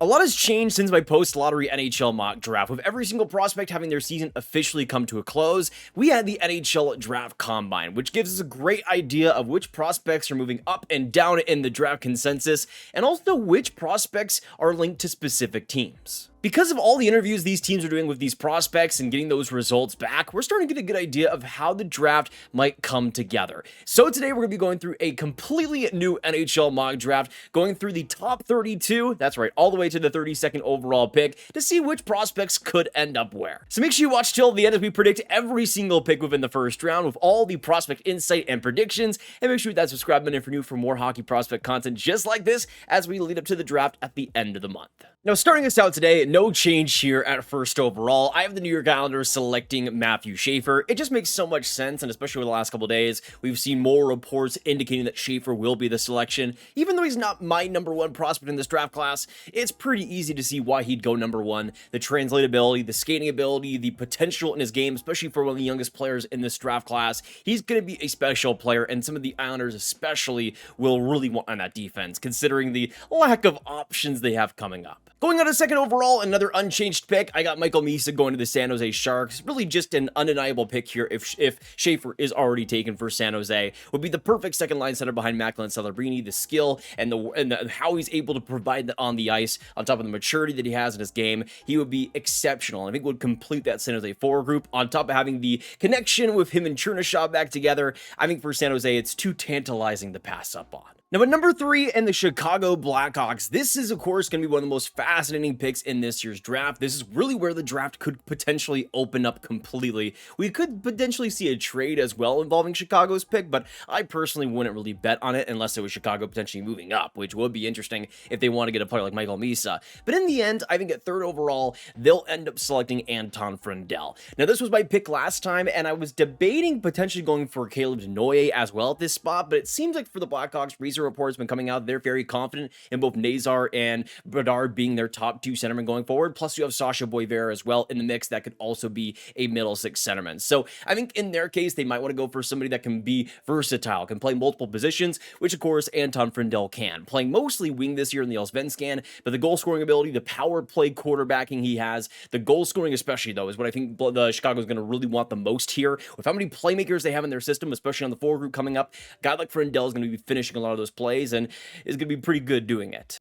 A lot has changed since my post-lottery NHL mock draft. With every single prospect having their season officially come to a close, we had the NHL Draft Combine, which gives us a great idea of which prospects are moving up and down in the draft consensus, and also which prospects are linked to specific teams. Because of all the interviews these teams are doing with these prospects and getting those results back, we're starting to get a good idea of how the draft might come together. So today we're going to be going through a completely new NHL mock draft, going through the top 32, that's right, all the way to the 32nd overall pick, to see which prospects could end up where. So make sure you watch till the end as we predict every single pick within the first round with all the prospect insight and predictions, and make sure you hit that subscribe button if you're new for more hockey prospect content just like this as we lead up to the draft at the end of the month. Now, starting us out today, no change here at first overall. I have the New York Islanders selecting Matthew Schaefer. It just makes so much sense, and especially over the last couple of days, we've seen more reports indicating that Schaefer will be the selection. Even though he's not my number one prospect in this draft class, it's pretty easy to see why he'd go number one. The translatability, the skating ability, the potential in his game, especially for one of the youngest players in this draft class. He's going to be a special player, and some of the Islanders especially will really want on that defense, considering the lack of options they have coming up. Going on to second overall, another unchanged pick. I got Michael Misa going to the San Jose Sharks. Really just an undeniable pick here if Schaefer is already taken for San Jose. Would be the perfect second line center behind Macklin Celebrini. The skill and how he's able to provide that on the ice, on top of the maturity that he has in his game, he would be exceptional. I think would complete that San Jose forward group. On top of having the connection with him and Chernishaw back together, I think for San Jose, it's too tantalizing to pass up on. Now, at number 3 in the Chicago Blackhawks, this is, of course, going to be one of the most fascinating picks in this year's draft. This is really where the draft could potentially open up completely. We could potentially see a trade as well involving Chicago's pick, but I personally wouldn't really bet on it unless it was Chicago potentially moving up, which would be interesting if they want to get a player like Michael Misa. But in the end, I think at third overall, they'll end up selecting Anton Frondell. Now, this was my pick last time, and I was debating potentially going for Caleb Denoye as well at this spot, but it seems like for the Blackhawks, recent reports been coming out, they're very confident in both Nazar and Bedard being their top two centermen going forward. Plus, you have Sasha Boisvert as well in the mix that could also be a middle six centerman. So I think in their case, they might want to go for somebody that can be versatile, can play multiple positions, which of course Anton Frondell can. Playing mostly wing this year in the Allsvenskan, but the goal scoring ability, the power play quarterbacking he has, the goal scoring especially though, is what I think the Chicago's going to really want the most here. With how many playmakers they have in their system, especially on the forward group coming up, a guy like Frondell is going to be finishing a lot of those plays and is going to be pretty good doing it.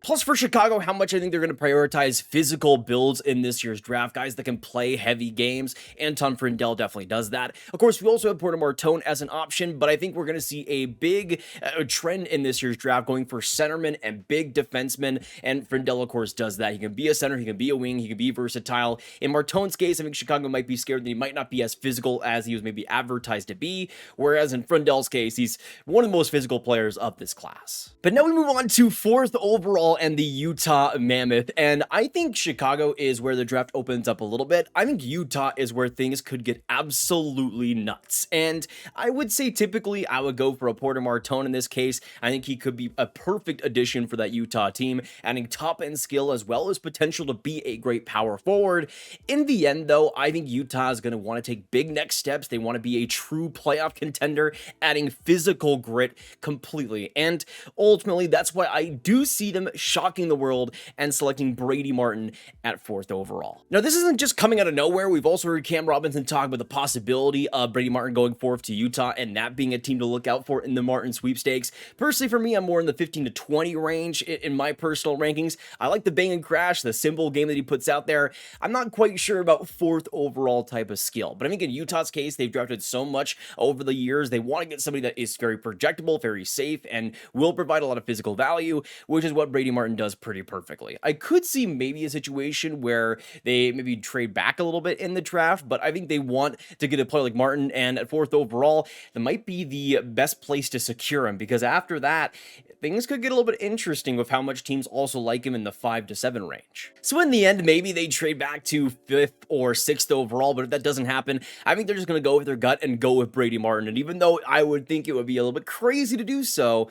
Plus, for Chicago, how much I think they're going to prioritize physical builds in this year's draft, guys that can play heavy games. Anton Frondell definitely does that. Of course, we also have Porter Martone as an option, but I think we're going to see a big trend in this year's draft going for centermen and big defensemen, and Frondell, of course, does that. He can be a center, he can be a wing, he can be versatile. In Martone's case, I think Chicago might be scared that he might not be as physical as he was maybe advertised to be, whereas in Frondell's case, he's one of the most physical players of this class. But now we move on to fourth overall and the Utah Mammoth, and I think Chicago is where the draft opens up a little bit. I think Utah is where things could get absolutely nuts, and I would say typically I would go for a Porter Martone in this case. I think he could be a perfect addition for that Utah team, adding top end skill as well as potential to be a great power forward. In the end though, I think Utah is going to want to take big next steps. They want to be a true playoff contender, adding physical grit completely, and ultimately that's why I do see them shocking the world and selecting Brady Martin at fourth overall. Now, this isn't just coming out of nowhere. We've also heard Cam Robinson talk about the possibility of Brady Martin going fourth to Utah and that being a team to look out for in the Martin sweepstakes. Personally, for me, I'm more in the 15 to 20 range in my personal rankings. I like the bang and crash, the simple game that he puts out there. I'm not quite sure about fourth overall type of skill, but I think in Utah's case, they've drafted so much over the years. They want to get somebody that is very projectable, very safe, and will provide a lot of physical value, which is what Brady Martin does pretty perfectly. I could see maybe a situation where they maybe trade back a little bit in the draft, but I think they want to get a player like Martin, and at fourth overall, that might be the best place to secure him, because after that, things could get a little bit interesting with how much teams also like him in the 5 to 7 range. So in the end, maybe they trade back to 5th or 6th overall, but if that doesn't happen, I think they're just going to go with their gut and go with Brady Martin, and even though I would think it would be a little bit crazy to do so,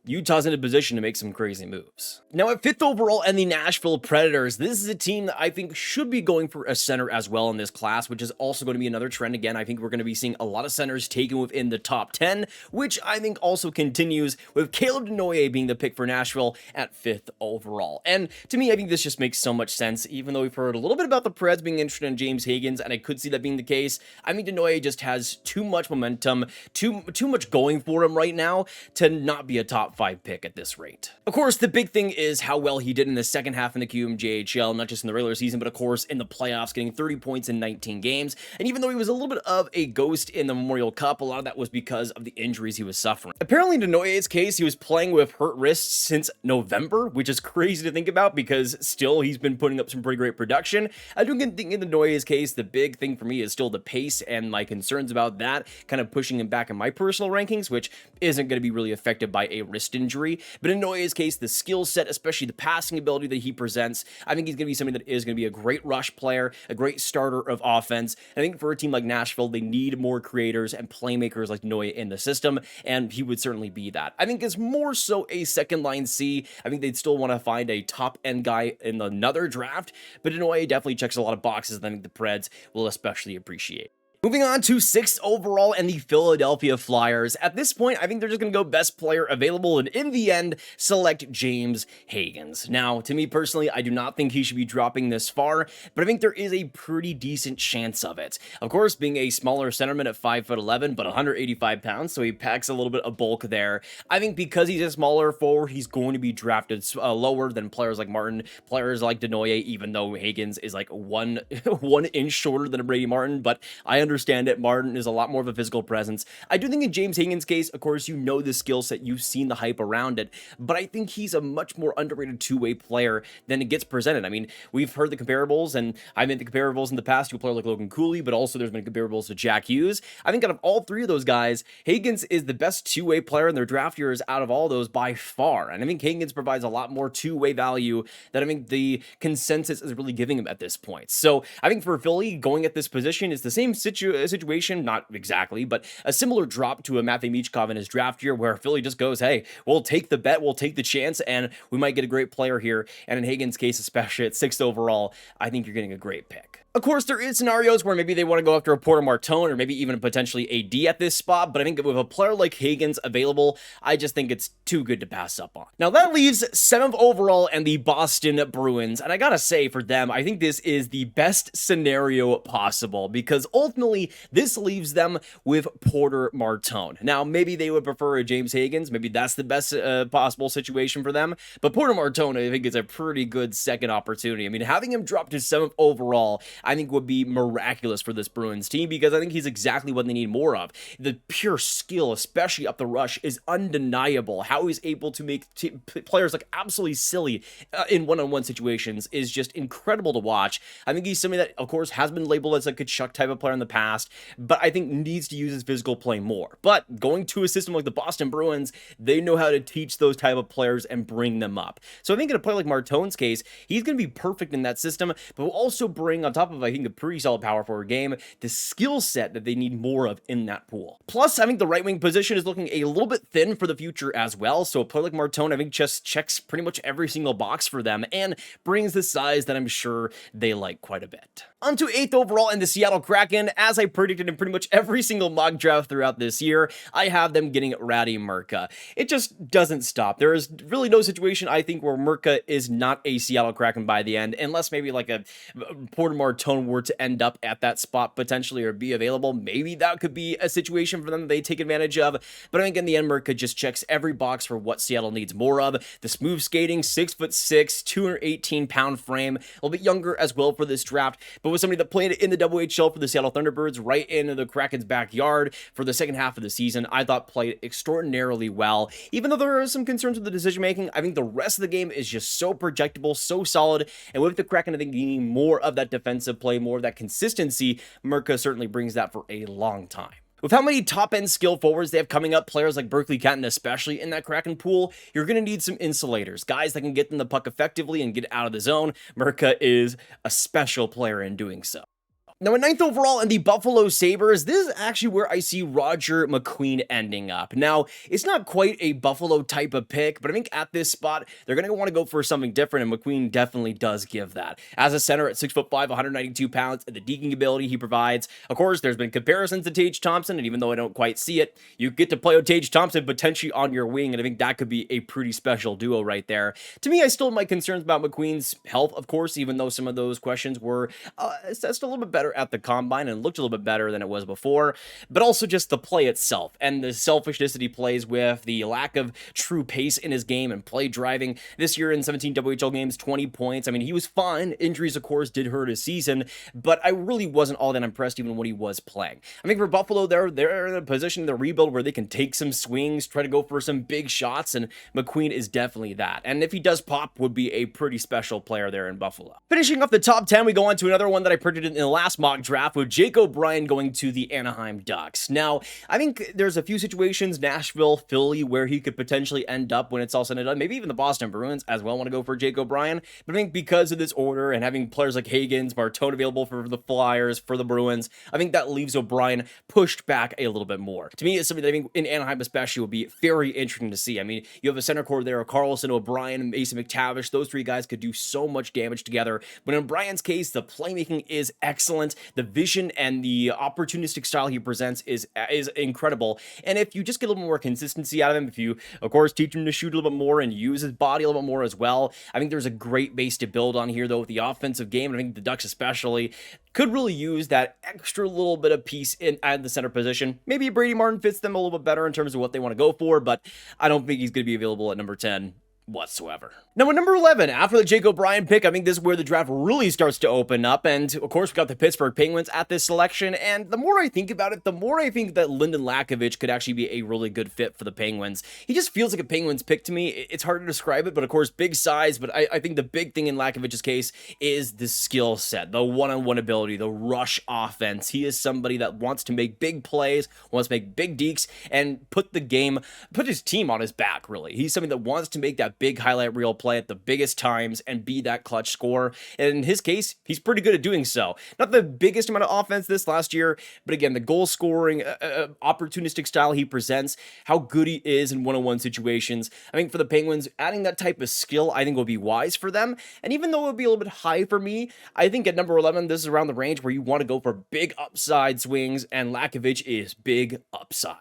Utah's in a position to make some crazy moves. Now at 5th overall and the Nashville Predators, this is a team that I think should be going for a center as well in this class, which is also going to be another trend. Again, I think we're going to be seeing a lot of centers taken within the top 10, which I think also continues with Caleb Denoye being the pick for Nashville at 5th overall. And to me, I think this just makes so much sense, even though we've heard a little bit about the Preds being interested in James Hagens, and I could see that being the case. I mean, Denoye just has too much momentum, too much going for him right now to not be a top 5 pick at this rate. Of course, the big thing is how well he did in the second half in the QMJHL, not just in the regular season, but of course in the playoffs, getting 30 points in 19 games. And even though he was a little bit of a ghost in the Memorial Cup, a lot of that was because of the injuries he was suffering. Apparently, in Denoye's case, he was playing with hurt wrists since November, which is crazy to think about because still he's been putting up some pretty great production. I do think in Denoye's case, the big thing for me is still the pace and my concerns about that kind of pushing him back in my personal rankings, which isn't going to be really affected by a wrist injury. But in Denoye's case, the skill set, especially the passing ability that he presents, I think he's going to be something that is going to be a great rush player, a great starter of offense. And I think for a team like Nashville, they need more creators and playmakers like Denoye in the system, and he would certainly be that. I think it's more so a second line C. I think they'd still want to find a top end guy in another draft, but Denoye definitely checks a lot of boxes that I think the Preds will especially appreciate. Moving on to 6th overall and the Philadelphia Flyers. At this point, I think they're just going to go best player available, and in the end, select James Hagens. Now, to me personally, I do not think he should be dropping this far, but I think there is a pretty decent chance of it. Of course, being a smaller centerman at 5'11", but 185 pounds, so he packs a little bit of bulk there. I think because he's a smaller forward, he's going to be drafted lower than players like Martin, players like Denoye, even though Hagens is like one inch shorter than a Brady Martin, but I understand it. Martin is a lot more of a physical presence. I do think in James Hagens' case, of course, you know the skill set, you've seen the hype around it, but I think he's a much more underrated two-way player than it gets presented. I mean, we've heard the comparables, and I've made the comparables in the past to a player like Logan Cooley, but also there's been comparables to Jack Hughes. I think out of all three of those guys, Hagens is the best two-way player in their draft years out of all those by far, and I think Hagens provides a lot more two-way value that I think the consensus is really giving him at this point. So I think for Philly, going at this position is the same situation, not exactly, but a similar drop to a Matvei Michkov in his draft year where Philly just goes, hey, we'll take the bet, we'll take the chance, and we might get a great player here. And in Hagens' case, especially at 6th overall, I think you're getting a great pick. Of course, there is scenarios where maybe they want to go after a Porter Martone or maybe even potentially AD at this spot, but I think with a player like Hagens available, I just think it's too good to pass up on. Now that leaves 7th overall and the Boston Bruins, and I gotta say for them, I think this is the best scenario possible because ultimately this leaves them with Porter Martone. Now maybe they would prefer a James Hagens, maybe that's the best possible situation for them, but Porter Martone I think is a pretty good second opportunity. I mean, having him drop to 7th overall, I think would be miraculous for this Bruins team because I think he's exactly what they need more of. The pure skill, especially up the rush, is undeniable. How he's able to make players look absolutely silly in one-on-one situations is just incredible to watch. I think he's somebody that, of course, has been labeled as a Kachuk type of player in the past, but I think needs to use his physical play more. But going to a system like the Boston Bruins, they know how to teach those type of players and bring them up. So I think in a player like Martone's case, he's going to be perfect in that system, but will also bring on top of, I think, a pretty solid power forward game, the skill set that they need more of in that pool. Plus, I think the right wing position is looking a little bit thin for the future as well, so a player like Martone, I think, just checks pretty much every single box for them and brings the size that I'm sure they like quite a bit. On to 8th overall in the Seattle Kraken. As I predicted in pretty much every single mock draft throughout this year, I have them getting Ratty Murka. It just doesn't stop. There is really no situation, I think, where Murka is not a Seattle Kraken by the end, unless maybe like a Porter Martone were to end up at that spot potentially or be available. Maybe that could be a situation for them that they take advantage of, but I think in the end, Murka just checks every box for what Seattle needs more of. The smooth skating, 6'6", 218-pound frame, a little bit younger as well for this draft, but was somebody that played in the WHL for the Seattle Thunderbirds right into the Kraken's backyard for the second half of the season. I thought played extraordinarily well. Even though there are some concerns with the decision-making, I think the rest of the game is just so projectable, so solid, and with the Kraken, I think needing more of that defensive play, more of that consistency, Murka certainly brings that for a long time. With how many top-end skill forwards they have coming up, players like Berkeley Kenton especially in that Kraken pool, you're going to need some insulators, guys that can get them the puck effectively and get out of the zone. Murka is a special player in doing so. Now, at 9th overall in the Buffalo Sabres, this is actually where I see Roger McQueen ending up. Now, it's not quite a Buffalo type of pick, but I think at this spot, they're going to want to go for something different, and McQueen definitely does give that. As a center at 6'5", 192 pounds, and the deking ability he provides. Of course, there's been comparisons to Tage Thompson, and even though I don't quite see it, you get to play with Tage Thompson potentially on your wing, and I think that could be a pretty special duo right there. To me, I still have my concerns about McQueen's health, of course, even though some of those questions were assessed a little bit better at the Combine and looked a little bit better than it was before, but also just the play itself and the selfishness that he plays with, the lack of true pace in his game and play driving. This year in 17 WHL games, 20 points. I mean, he was fine. Injuries, of course, did hurt his season, but I really wasn't all that impressed even when he was playing. I think for Buffalo, they're in a position in the rebuild where they can take some swings, try to go for some big shots, and McQueen is definitely that. And if he does pop, would be a pretty special player there in Buffalo. Finishing off the top 10, we go on to another one that I predicted in the last mock draft, with Jake O'Brien going to the Anaheim Ducks. Now, I think there's a few situations, Nashville, Philly, where he could potentially end up when it's all said and done. Maybe even the Boston Bruins as well want to go for Jake O'Brien. But I think because of this order and having players like Hagens, Martone available for the Flyers, for the Bruins, I think that leaves O'Brien pushed back a little bit more. To me, it's something that I think in Anaheim especially would be very interesting to see. I mean, you have a center core there, Carlson, O'Brien, Mason McTavish. Those three guys could do so much damage together. But in O'Brien's case, the playmaking is excellent. The vision and the opportunistic style he presents is incredible. And if you just get a little more consistency out of him, if you, of course, teach him to shoot a little bit more and use his body a little bit more as well, I think there's a great base to build on here, though, with the offensive game. And I think the Ducks especially could really use that extra little bit of piece at the center position. Maybe Brady Martin fits them a little bit better in terms of what they want to go for, but I don't think he's going to be available at number 10 whatsoever. Now, at number 11, after the Jake O'Brien pick, I think this is where the draft really starts to open up, and of course, we got the Pittsburgh Penguins at this selection, and the more I think about it, the more I think that Lyndon Lakovic could actually be a really good fit for the Penguins. He just feels like a Penguins pick to me. It's hard to describe it, but of course, big size, but I think the big thing in Lakovic's case is the skill set, the one-on-one ability, the rush offense. He is somebody that wants to make big plays, wants to make big dekes, and put his team on his back, really. He's somebody that wants to make that big highlight reel play at the biggest times and be that clutch scorer. And in his case, he's pretty good at doing so. Not the biggest amount of offense this last year, but again, the goal scoring, opportunistic style he presents, how good he is in one-on-one situations. I think for the Penguins, adding that type of skill, I think will be wise for them. And even though it would be a little bit high for me, I think at number 11, this is around the range where you want to go for big upside swings, and Lakovic is big upside.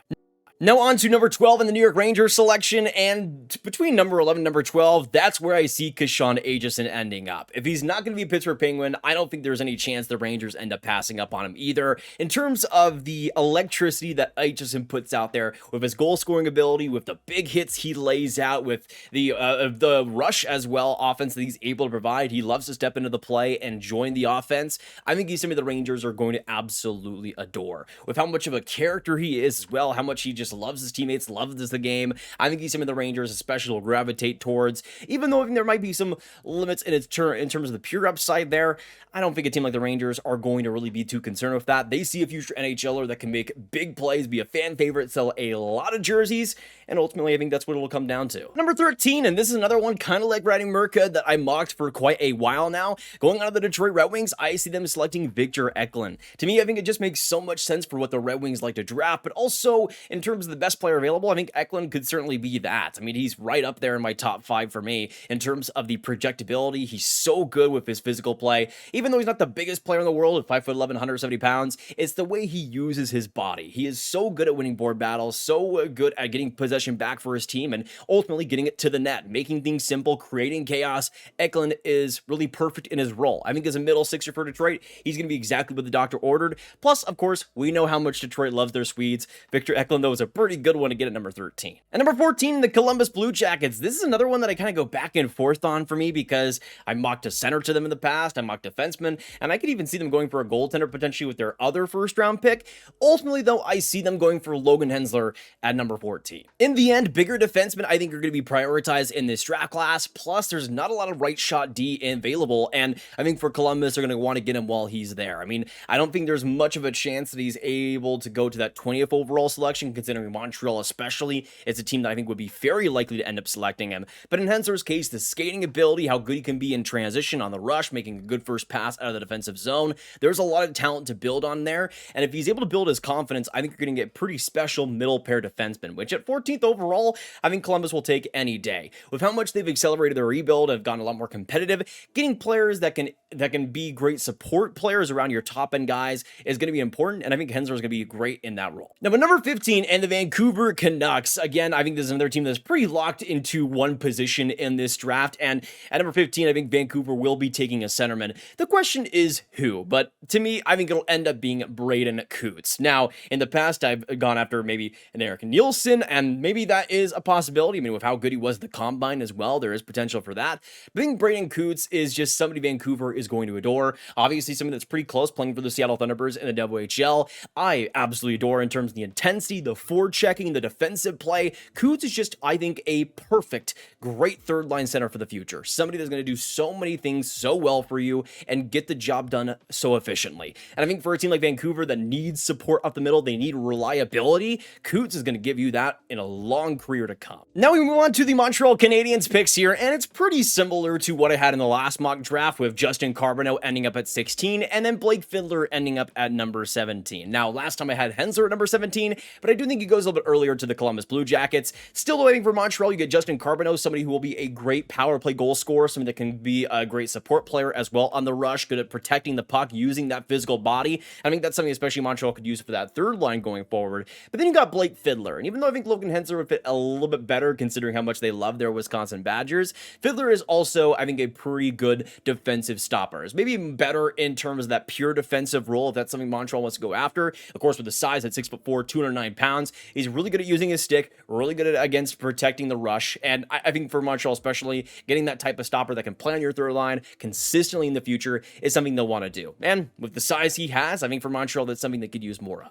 Now on to number 12 in the New York Rangers selection, and between number 11 and number 12, that's where I see Kashawn Aegison ending up. If he's not going to be a Pittsburgh Penguin, I don't think there's any chance the Rangers end up passing up on him either. In terms of the electricity that Aegison puts out there, with his goal-scoring ability, with the big hits he lays out, with the rush as well, offense that he's able to provide, he loves to step into the play and join the offense. I think he's somebody the Rangers are going to absolutely adore. With how much of a character he is as well, how much he just loves his teammates, loves the game. I think he's something the Rangers especially will gravitate towards, even though there might be some limits in terms of the pure upside there. I don't think a team like the Rangers are going to really be too concerned with that. They see a future NHLer that can make big plays, be a fan favorite, sell a lot of jerseys, and ultimately I think that's what it'll come down to. Number 13, and this is another one kind of like Brady Merca that I mocked for quite a while now. Going out of the Detroit Red Wings, I see them selecting Victor Eklund. To me, I think it just makes so much sense for what the Red Wings like to draft, but also in terms of the best player available, I think Eklund could certainly be that. I mean, he's right up there in my top 5 for me in terms of the projectability. He's so good with his physical play. Even though he's not the biggest player in the world at 5'11", 170 pounds, it's the way he uses his body. He is so good at winning board battles, so good at getting possession back for his team, and ultimately getting it to the net, making things simple, creating chaos. Eklund is really perfect in his role. I think as a middle sixer for Detroit, he's going to be exactly what the doctor ordered. Plus, of course, we know how much Detroit loves their Swedes. Victor Eklund, though, is a pretty good one to get at number 13. And number 14, the Columbus Blue Jackets. This is another one that I kind of go back and forth on for me because I mocked a center to them in the past, I mocked defenseman, and I could even see them going for a goaltender potentially with their other first-round pick. Ultimately, though, I see them going for Logan Hensler at number 14. In the end, bigger defensemen I think are going to be prioritized in this draft class, plus there's not a lot of right shot D available, and I think for Columbus, they're going to want to get him while he's there. I mean, I don't think there's much of a chance that he's able to go to that 20th overall selection, considering considering Montreal especially is a team that I think would be very likely to end up selecting him. But in Henser's case, the skating ability, how good he can be in transition on the rush, making a good first pass out of the defensive zone, there's a lot of talent to build on there. And if he's able to build his confidence, I think you're going to get pretty special middle pair defensemen, which at 14th overall, I think Columbus will take any day. With how much they've accelerated their rebuild, have gotten a lot more competitive, getting players that can be great support players around your top end guys is going to be important, and I think Henser is going to be great in that role. Now, at number 15, and the Vancouver Canucks. Again, I think this is another team that's pretty locked into one position in this draft, and at number 15, I think Vancouver will be taking a centerman. The question is who, but to me, I think it'll end up being Braden Coots. Now, in the past, I've gone after maybe an Eric Nielsen, and maybe that is a possibility. I mean, with how good he was at the Combine as well, there is potential for that. But I think Braden Coots is just somebody Vancouver is going to adore. Obviously, somebody that's pretty close, playing for the Seattle Thunderbirds in the WHL. I absolutely adore in terms of the intensity, the forechecking, the defensive play. Coots is just, I think, a perfect, great third-line center for the future. Somebody that's going to do so many things so well for you and get the job done so efficiently. And I think for a team like Vancouver that needs support up the middle, they need reliability, Coots is going to give you that in a long career to come. Now we move on to the Montreal Canadiens picks here, and it's pretty similar to what I had in the last mock draft, with Justin Carbonneau ending up at 16 and then Blake Fiddler ending up at number 17. Now, last time I had Henser at number 17, but I do think he goes a little bit earlier to the Columbus Blue Jackets. Still waiting for Montreal, you get Justin Carbonneau, somebody who will be a great power play goal scorer, somebody that can be a great support player as well on the rush, good at protecting the puck, using that physical body. I think that's something especially Montreal could use for that third line going forward. But then you got Blake Fiddler, and even though I think Logan Henser would fit a little bit better considering how much they love their Wisconsin Badgers, Fiddler is also, I think, a pretty good defensive stopper. It's maybe even better in terms of that pure defensive role if that's something Montreal wants to go after. Of course, with the size at 6'4", 209 pounds, he's really good at using his stick, really good at against protecting the rush, and I think for Montreal especially, getting that type of stopper that can play on your third line consistently in the future is something they'll want to do. And with the size he has, I think for Montreal, that's something they could use more of.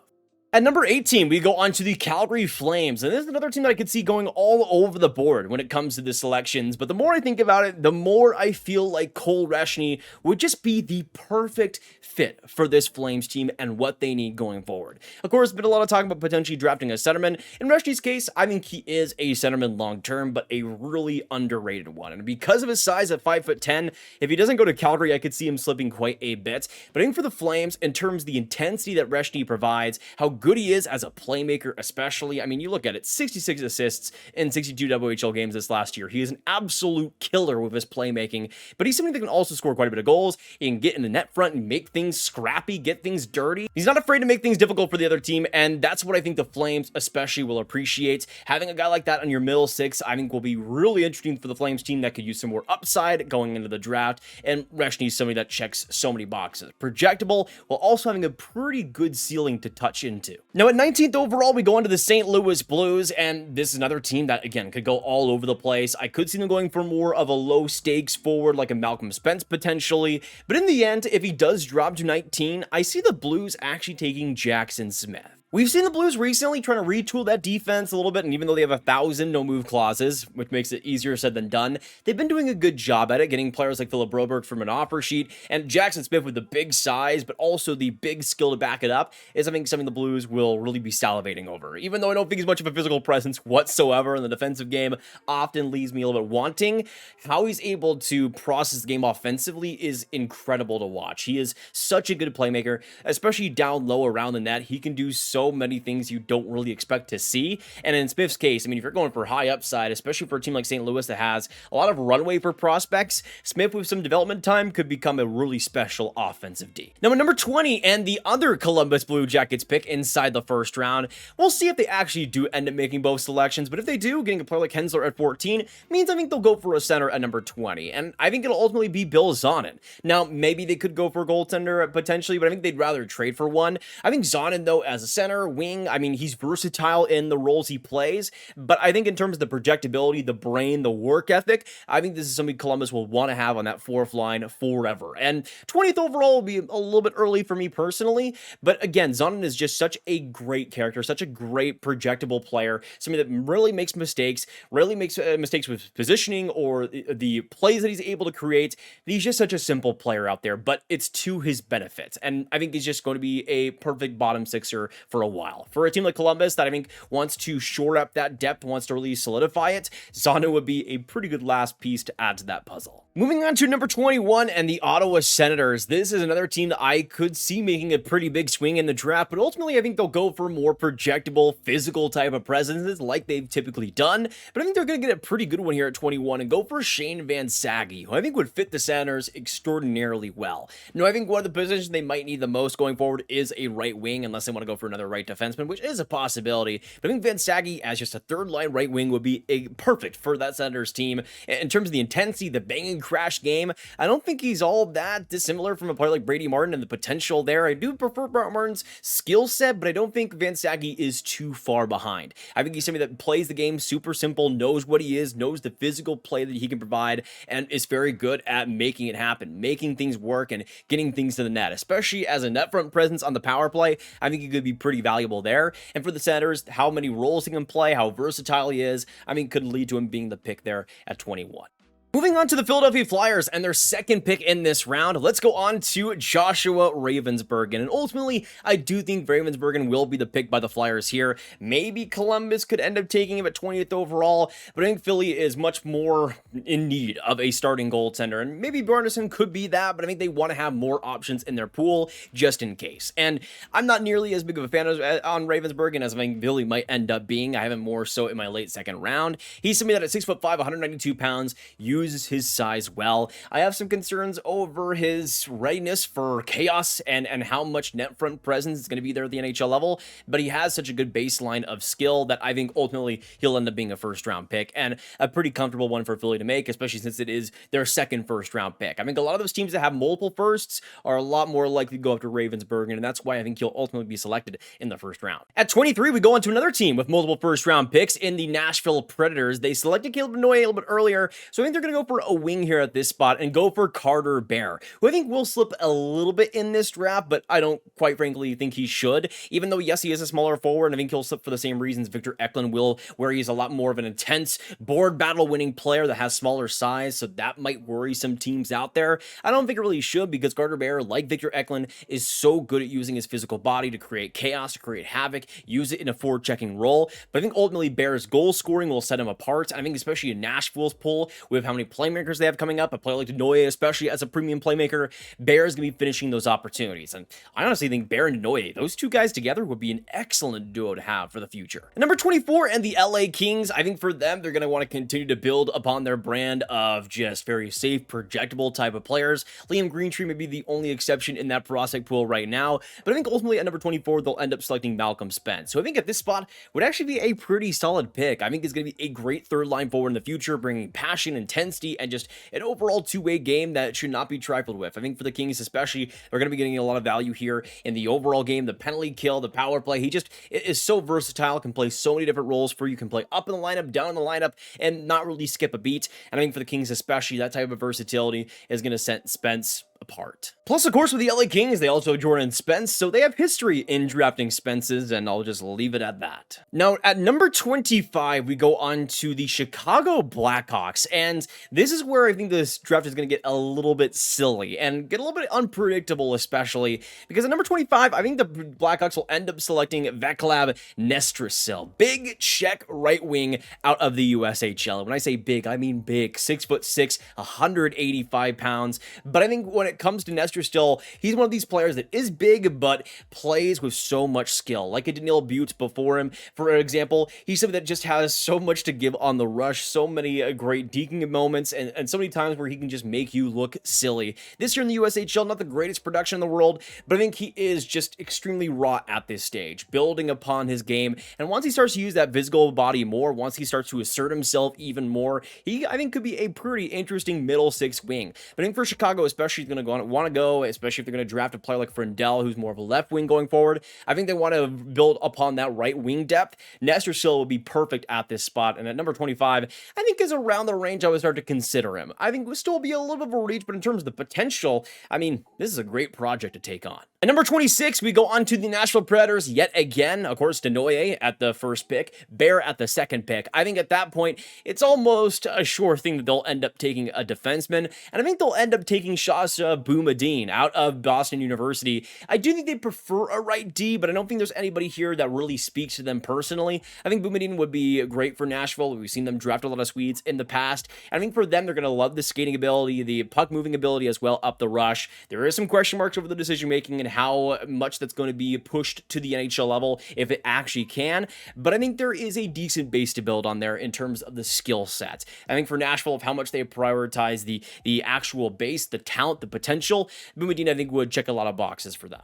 At number 18, we go on to the Calgary Flames, and this is another team that I could see going all over the board when it comes to the selections, but the more I think about it, the more I feel like Cole Reshny would just be the perfect fit for this Flames team and what they need going forward. Of course, been a lot of talk about potentially drafting a centerman. In Reshny's case, I think he is a centerman long-term, but a really underrated one, and because of his size at 5'10", if he doesn't go to Calgary, I could see him slipping quite a bit, but I think for the Flames, in terms of the intensity that Reshny provides, how good he is as a playmaker especially. I mean, you look at it, 66 assists in 62 WHL games this last year. He is an absolute killer with his playmaking, but he's somebody that can also score quite a bit of goals. He can get in the net front and make things scrappy, get things dirty. He's not afraid to make things difficult for the other team, and that's what I think the Flames especially will appreciate. Having a guy like that on your middle six, I think will be really interesting for the Flames team that could use some more upside going into the draft, and Reshny is somebody that checks so many boxes. Projectable, while also having a pretty good ceiling to touch into. Now at 19th overall, we go into the St. Louis Blues, and this is another team that, again, could go all over the place. I could see them going for more of a low-stakes forward, like a Malcolm Spence potentially, but in the end, if he does drop to 19, I see the Blues actually taking Jackson Smith. We've seen the Blues recently trying to retool that defense a little bit, and even though they have 1,000 no-move clauses, which makes it easier said than done, they've been doing a good job at it, getting players like Philip Broberg from an offer sheet, and Jackson Smith with the big size, but also the big skill to back it up, is I think something the Blues will really be salivating over. Even though I don't think he's much of a physical presence whatsoever in the defensive game, often leaves me a little bit wanting. How he's able to process the game offensively is incredible to watch. He is such a good playmaker, especially down low around the net. He can do so many things you don't really expect to see. And in Smith's case, I mean, if you're going for high upside, especially for a team like St. Louis that has a lot of runway for prospects, Smith with some development time could become a really special offensive D. Now at number 20, and the other Columbus Blue Jackets pick inside the first round, we'll see if they actually do end up making both selections, but if they do, getting a player like Hensler at 14 means I think they'll go for a center at number 20, and I think it'll ultimately be Bill Zonin. Now, maybe they could go for a goaltender potentially, but I think they'd rather trade for one. I think Zonin, though, as a center, wing, I mean, he's versatile in the roles he plays, but I think in terms of the projectability, the brain, the work ethic, I think this is something Columbus will want to have on that fourth line forever. And 20th overall will be a little bit early for me personally, but again, Zonin is just such a great character, such a great projectable player, somebody that really makes mistakes, rarely makes mistakes with positioning or the plays that he's able to create. He's just such a simple player out there, but it's to his benefit, and I think he's just going to be a perfect bottom sixer for for a while. For a team like Columbus that I think wants to shore up that depth, wants to really solidify it, Zono would be a pretty good last piece to add to that puzzle. Moving on to number 21 and the Ottawa Senators. This is another team that I could see making a pretty big swing in the draft, but ultimately I think they'll go for more projectable, physical type of presences like they've typically done, but I think they're going to get a pretty good one here at 21 and go for Shane Van Sage, who I think would fit the Senators extraordinarily well. Now, I think one of the positions they might need the most going forward is a right wing, unless they want to go for another right defenseman, which is a possibility, but I think Van Sage as just a third line right wing would be perfect for that Senators team. In terms of the intensity, the banging crash game, I don't think he's all that dissimilar from a player like Brady Martin and the potential there. I do prefer Martin's skill set, but I don't think Van Sage is too far behind. I think he's somebody that plays the game super simple, knows what he is, knows the physical play that he can provide, and is very good at making it happen, making things work and getting things to the net, especially as a net front presence on the power play. I think he could be pretty valuable there. And for the Senators, how many roles he can play, how versatile he is, I mean, could lead to him being the pick there at 21. Moving on to the Philadelphia Flyers and their second pick in this round, let's go on to Joshua Ravensbergen. And ultimately, I do think Ravensbergen will be the pick by the Flyers here. Maybe Columbus could end up taking him at 20th overall, but I think Philly is much more in need of a starting goaltender. And maybe Bjornsson could be that, but I think they want to have more options in their pool just in case. And I'm not nearly as big of a fan on Ravensbergen as I think Philly might end up being. I have him more so in my late second round. He's somebody that at 6'5", 192 pounds, uses his size well. I have some concerns over his readiness for chaos and how much net front presence is going to be there at the NHL level, but he has such a good baseline of skill that I think ultimately he'll end up being a first round pick and a pretty comfortable one for Philly to make, especially since it is their second first round pick. I think a lot of those teams that have multiple firsts are a lot more likely to go after Ravensbergen, and that's why I think he'll ultimately be selected in the first round. At 23, we go on to another team with multiple first round picks in the Nashville Predators. They selected Caleb Noye a little bit earlier, so I think they're going to go for a wing here at this spot and go for Carter Bear, who I think will slip a little bit in this draft, but I don't quite frankly think he should, even though yes, he is a smaller forward, and I think he'll slip for the same reasons Victor Eklund will, where he's a lot more of an intense board battle winning player that has smaller size, so that might worry some teams out there. I don't think it really should, because Carter Bear, like Victor Eklund, is so good at using his physical body to create chaos, to create havoc, use it in a forward-checking role, but I think ultimately Bear's goal scoring will set him apart. I think especially in Nashville's pool, with how many playmakers they have coming up, a player like Noye, especially as a premium playmaker, Bear is going to be finishing those opportunities. And I honestly think Bear and Noye, those two guys together, would be an excellent duo to have for the future. Number 24 and the LA Kings, I think for them, they're going to want to continue to build upon their brand of just very safe, projectable type of players. Liam Greentree may be the only exception in that prospect pool right now, but I think ultimately at number 24, they'll end up selecting Malcolm Spence. So I think at this spot would actually be a pretty solid pick. I think it's going to be a great third line forward in the future, bringing passion, intensity, and just an overall two-way game that should not be trifled with. I think for the Kings especially, they're going to be getting a lot of value here in the overall game, the penalty kill, the power play. He just is so versatile, can play so many different roles for you, can play up in the lineup, down in the lineup, and not really skip a beat. And I think for the Kings especially, that type of versatility is going to set Spence apart. Plus, of course, with the LA Kings, they also have Jordan Spence, so they have history in drafting Spences, and I'll just leave it at that. Now, at number 25, we go on to the Chicago Blackhawks, and this is where I think this draft is going to get a little bit silly and get a little bit unpredictable, especially because at number 25, I think the Blackhawks will end up selecting Vaclav Nestrasil, big Czech right wing out of the USHL. When I say big, I mean big, 6'6", 185 pounds, but I think when it comes to Nestrasil, he's one of these players that is big, but plays with so much skill. Like a Daniil Butte before him, for example, he's somebody that just has so much to give on the rush, so many great deking moments, and so many times where he can just make you look silly. This year in the USHL, not the greatest production in the world, but I think he is just extremely raw at this stage, building upon his game, and once he starts to use that physical body more, once he starts to assert himself even more, he, I think, could be a pretty interesting middle six wing. But I think for Chicago, especially, he's going to want to go, especially if they're going to draft a player like Frondell, who's more of a left wing going forward. I think they want to build upon that right wing depth. Nestrasil would be perfect at this spot, and at number 25, I think is around the range I would start to consider him. I think it would still be a little bit of a reach, but in terms of the potential, I mean, this is a great project to take on. At number 26, we go on to the Nashville Predators yet again. Of course, Denoye at the first pick, Bear at the second pick. I think at that point, it's almost a sure thing that they'll end up taking a defenseman, and I think they'll end up taking Shasha Boumediene out of Boston University. I do think they prefer a right D, but I don't think there's anybody here that really speaks to them personally. I think Boumediene would be great for Nashville. We've seen them draft a lot of Swedes in the past. I think for them, they're going to love the skating ability, the puck moving ability as well up the rush. There is some question marks over the decision making and how much that's going to be pushed to the NHL level if it actually can, but I think there is a decent base to build on there in terms of the skill set. I think for Nashville, of how much they prioritize the actual base, the talent, the potential, Boumediene I think would check a lot of boxes for them.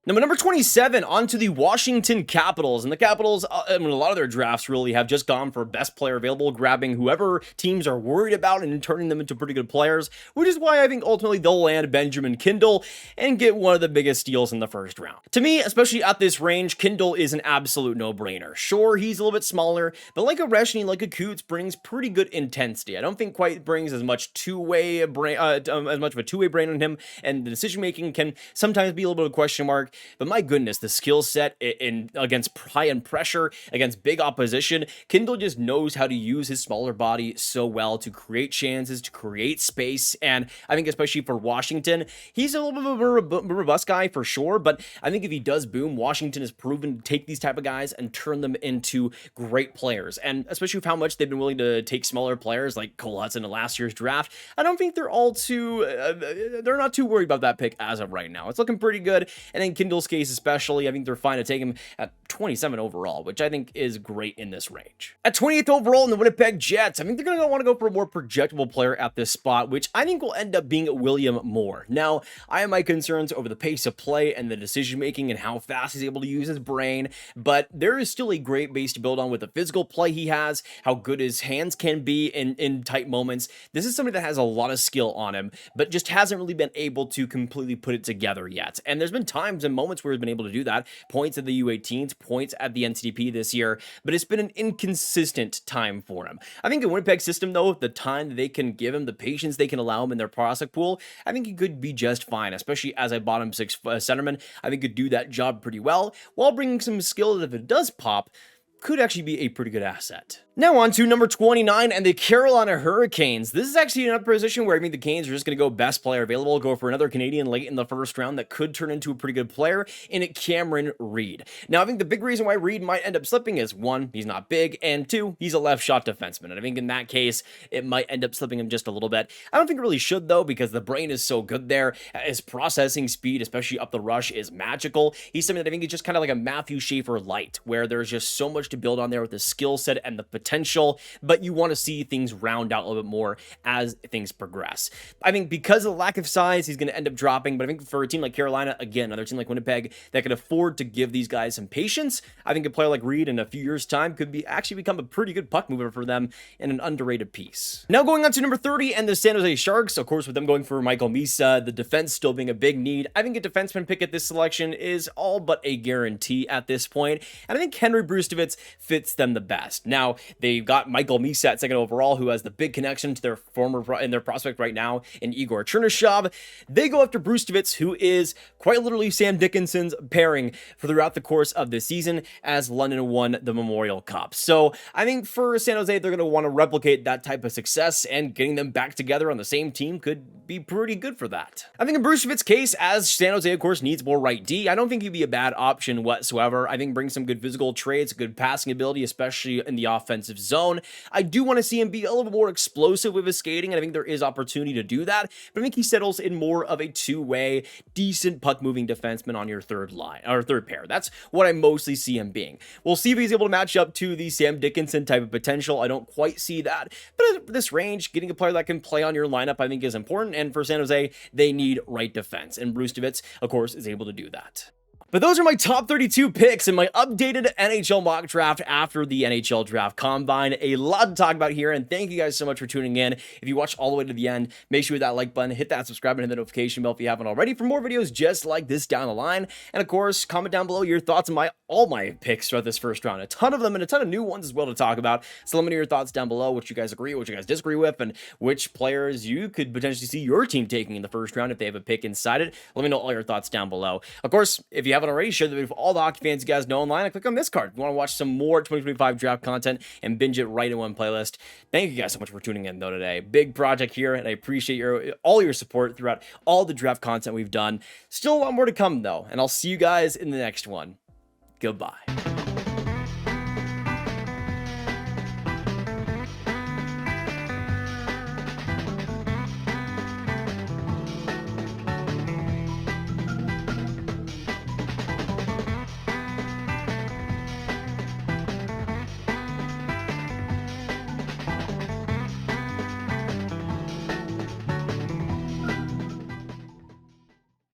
Now, number 27, on to the Washington Capitals. And the Capitals, a lot of their drafts really have just gone for best player available, grabbing whoever teams are worried about and turning them into pretty good players, which is why I think ultimately they'll land Benjamin Kindle and get one of the biggest steals in the first round. To me, especially at this range, Kindle is an absolute no-brainer. Sure, he's a little bit smaller, but like a Reshny, like a Coots, brings pretty good intensity. I don't think quite brings as much two-way brain, as much of a two-way brain on him, and the decision-making can sometimes be a little bit of a question mark. But my goodness, the skill set in against high-end pressure, against big opposition, Kindle just knows how to use his smaller body so well to create chances, to create space, and I think especially for Washington, he's a little bit of a robust guy for sure, but I think if he does boom, Washington has proven to take these type of guys and turn them into great players, and especially with how much they've been willing to take smaller players like Cole Hudson in last year's draft, I don't think they're all too, they're not too worried about that pick as of right now. It's looking pretty good, and in Kindle's case especially, I think they're fine to take him at 27 overall, which I think is great in this range. At 28th overall in the Winnipeg Jets, I think they're going to want to go for a more projectable player at this spot, which I think will end up being William Moore. Now, I have my concerns over the pace of play and the decision-making and how fast he's able to use his brain, but there is still a great base to build on with the physical play he has, how good his hands can be in tight moments. This is somebody that has a lot of skill on him, but just hasn't really been able to completely put it together yet. And there's been times and moments where he's been able to do that. Points at the U18s, points at the NCDP this year, but it's been an inconsistent time for him. I think in Winnipeg system, though, the time that they can give him, the patience they can allow him in their prospect pool, I think he could be just fine, especially as a bottom six centerman. I think he could do that job pretty well, while bringing some skill that if it does pop, could actually be a pretty good asset. Now on to number 29 and the Carolina Hurricanes. This is actually another position where I think the Canes are just going to go best player available, go for another Canadian late in the first round that could turn into a pretty good player in it, Cameron Reed. Now I think the big reason why Reed might end up slipping is one, he's not big, and two, he's a left shot defenseman. And I think in that case, it might end up slipping him just a little bit. I don't think it really should though, because the brain is so good there. His processing speed, especially up the rush, is magical. He's something that I think is just kind of like a Matthew Schaefer light, where there's just so much to build on there with the skill set and the potential, but you want to see things round out a little bit more as things progress. I think because of the lack of size, he's going to end up dropping, but I think for a team like Carolina, again, another team like Winnipeg that could afford to give these guys some patience, I think a player like Reed in a few years' time could actually become a pretty good puck mover for them and an underrated piece. Now going on to number 30 and the San Jose Sharks, of course, with them going for Michael Misa, the defense still being a big need. I think a defenseman pick at this selection is all but a guarantee at this point, and I think Henry Brustevitz fits them the best. Now, they've got Michael Misa at second overall, who has the big connection to their their prospect right now in Igor Chernyshov. They go after Brustevitz, who is quite literally Sam Dickinson's pairing throughout the course of this season as London won the Memorial Cup. So I think for San Jose, they're going to want to replicate that type of success, and getting them back together on the same team could be pretty good for that. I think in Brucevitz's case, as San Jose, of course, needs more right D, I don't think he'd be a bad option whatsoever. I think brings some good physical traits, good passing ability, especially in the offensive zone. I do want to see him be a little bit more explosive with his skating, and I think there is opportunity to do that, but I think he settles in more of a two-way, decent puck-moving defenseman on your third line, or third pair. That's what I mostly see him being. We'll see if he's able to match up to the Sam Dickinson type of potential. I don't quite see that, but at this range, getting a player that can play on your lineup, I think is important, and for San Jose, they need right defense, and Brustevitz, of course, is able to do that. But those are my top 32 picks in my updated NHL mock draft after the NHL Draft Combine. A lot to talk about here, and thank you guys so much for tuning in. If you watched all the way to the end, make sure you hit that like button, hit that subscribe, and hit the notification bell if you haven't already for more videos just like this down the line. And of course, comment down below your thoughts on all my picks throughout this first round. A ton of them and a ton of new ones as well to talk about. So let me know your thoughts down below, what you guys agree, what you guys disagree with, and which players you could potentially see your team taking in the first round if they have a pick inside it. Let me know all your thoughts down below. Of course, if you haven't already, share the video with all the hockey fans you guys know online and click on this card if you want to watch some more 2025 draft content and binge it right in one playlist. Thank you guys so much for tuning in though today. Big project here, and I appreciate all your support throughout all the draft content we've done. Still a lot more to come though, and I'll see you guys in the next one. Goodbye.